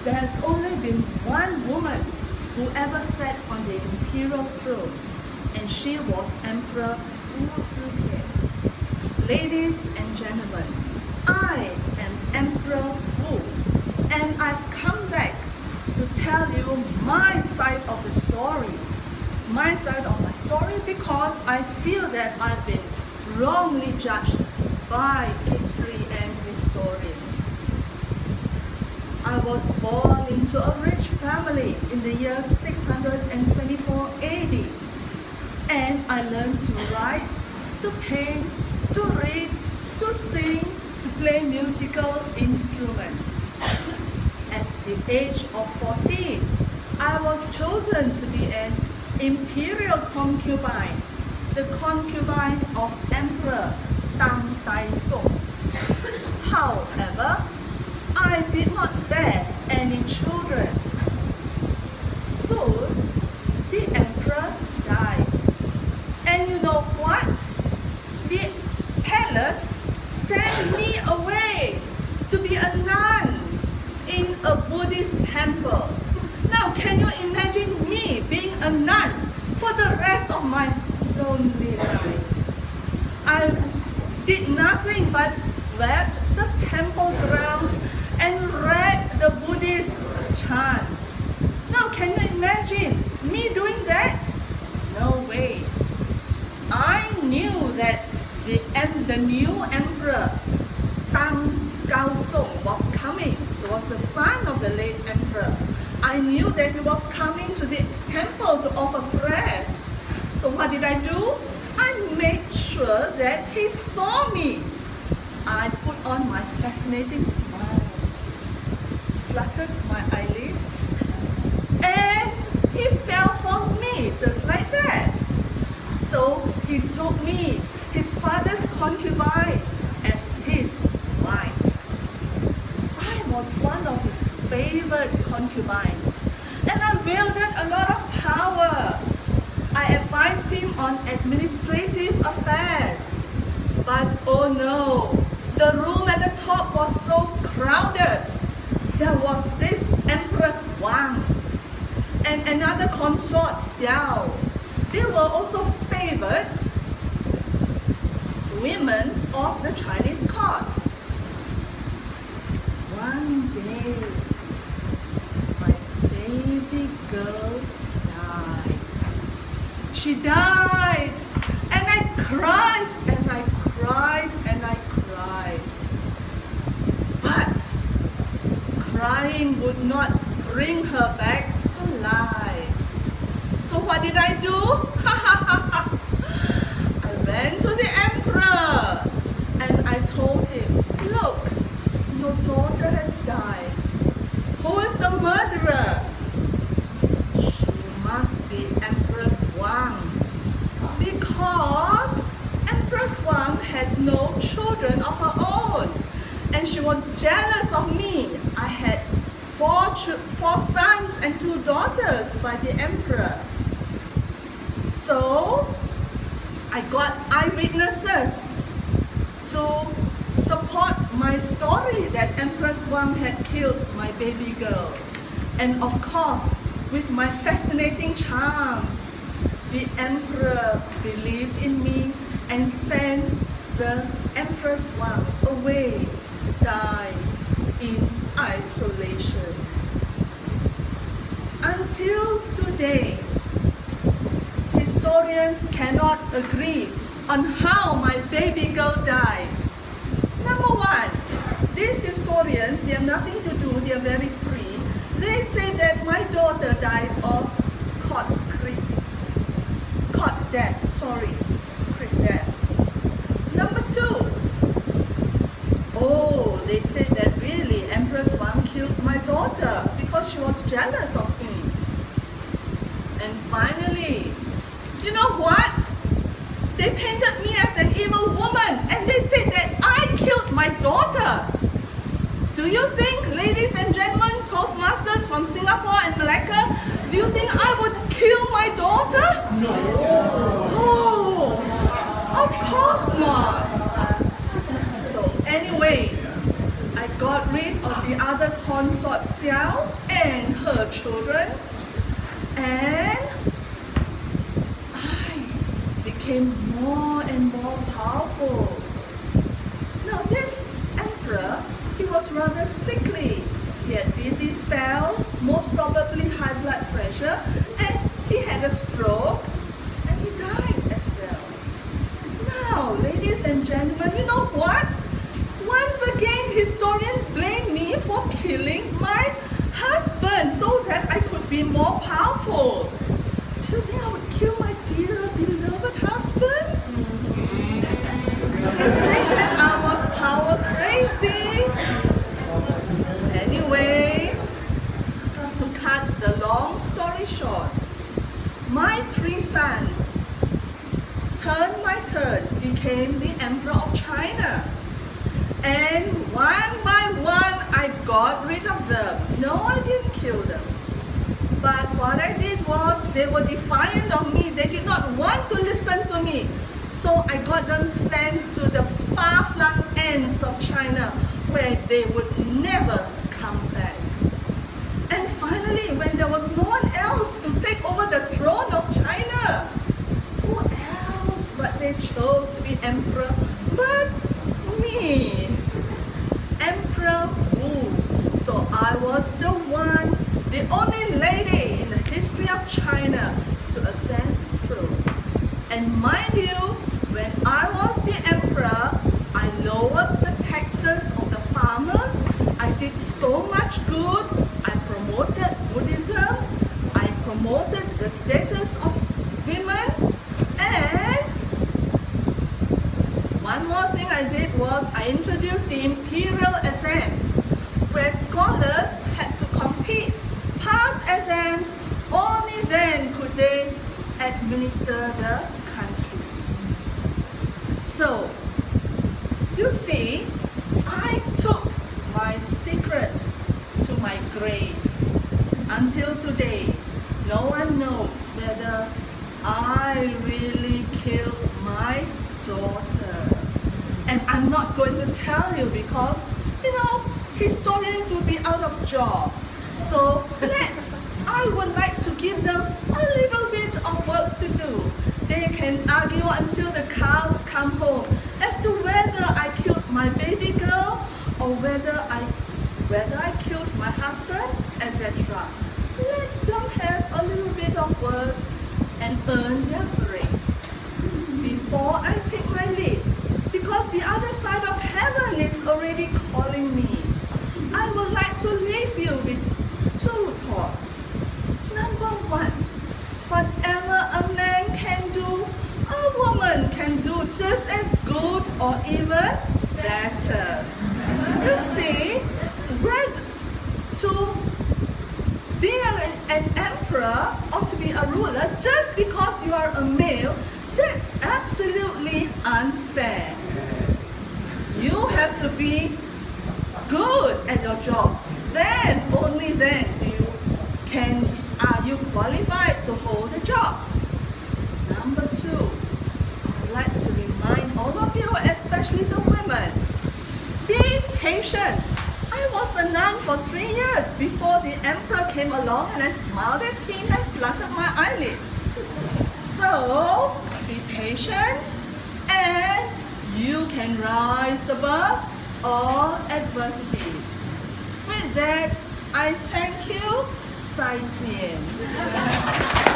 There's only been one woman who ever sat on the imperial throne, and she was Emperor Wu Zetian. Ladies and gentlemen, I am Emperor Wu, and I've come back to tell you my side of the story. My side of my story because I feel that I've been wrongly judged by history and historians. I was born into a rich family in the year 624 AD, and I learned to write, to paint, to read, to sing, to play musical instruments. At the age of 14, I was chosen to be an imperial concubine, the concubine of Emperor Tang Taisong. However, I did not bear any children. Soon, the emperor died. And you know what? The palace sent me away to be a nun in a Buddhist temple. Now, can you imagine me being a nun for the rest of my lonely life? I did nothing but swept the temple grounds and read the Buddhist chants. Now, can you imagine me doing that? No way. I knew that the new emperor, Tang Gaosong, was coming. He was the son of the late emperor. I knew that he was coming to the temple to offer prayers. So what did I do? I made sure that he saw me. I put on my fascinating smile, fluttered my eyelids, and he fell for me just like that. So he took me, his father's concubine, as his wife. I was one of his favorite concubines, and I wielded a lot of power. I advised him on administrative affairs. But oh no, the room at the top was so crowded. There was this Empress Wang and another consort Xiao. They were also favored women of the Chinese court. One day, my baby girl died. She died, and I cried, and I cried, and I cried. But crying would not bring her back to life. So what did I do? I went to the emperor and I told him, look, your daughter has died. Who is the murderer? She must be Empress Wang, because Empress Wang had no children of her own, and she was jealous of me. I had four sons and 2 daughters by the emperor. So I got eyewitnesses to support my story that Empress Wang had killed my baby girl. And of course, with my fascinating charms, the emperor believed in me and sent the Empress Wang away to die in isolation. Until today, historians cannot agree on how my baby girl died. Number one, these historians, they have nothing to do, they are very free. They say that my daughter died of creep death. Number two, they said that really Empress Wang killed my daughter because she was jealous of me. And finally, you know what? They painted me as an evil woman and they said that I killed my daughter. Do you think, ladies and gentlemen, Toastmasters from Singapore and Malacca, do you think I would kill my daughter? No. Oh, of course not. So anyway, I got rid of the other consort Xiao and her children, and I became more and more powerful. Now this emperor, he was rather sickly. He had dizzy spells, most probably high blood pressure, and he had a stroke, and he died as well. Now, ladies and gentlemen, you know what? Once again, historians blame me for killing my husband so that I could be more powerful. Do you think I would kill my dear, beloved husband? They say that I was power crazy. Anyway, to cut the long story short, my 3 sons, turn by turn, became the Emperor of China. And one by one, I got rid of them. No, I didn't kill them. But what I did was, they were defiant of me. They did not want to listen to me. So I got them sent to the far-flung ends of China, where they would never come back. And finally, when there was no one else to take over the throne of China, who else but they chose to be emperor but me, Emperor Wu. So I was the one, the only lady in the history of China to ascend the throne. And mind you, when I was the emperor, I lowered the taxes of the farmers. I did so much good. I promoted Buddhism. I promoted the status of women. And one more thing I did was I introduced the imperial exam, where scholars had to compete, pass exams, only then could they administer the country. So, you see, I took my secret to my grave. Until today, no one knows whether I really killed my daughter. And I'm not going to tell you because, you know, historians will be out of job. So I would like to give them a little bit of work to do. They can argue until the cows come home as to whether I killed my baby girl or whether I killed my husband, etc. Let them have a little bit of work and earn their break before I take my leave, because the other side of heaven is already calling me. I would like to leave you with 2 thoughts. Number 1, whatever a man can do, a woman can do just as good or even better. You see, to be an emperor or to be a ruler just because you are a male, that's absolutely unfair. You have to be good at your job. Then, only then are you qualified to hold a job. Number 2, I would like to remind all of you, especially the women, be patient. I was a nun for 3 years before the emperor came along, and I smiled at him and fluttered my eyelids. So, be patient and you can rise above all adversities. With that, I thank you. 再见。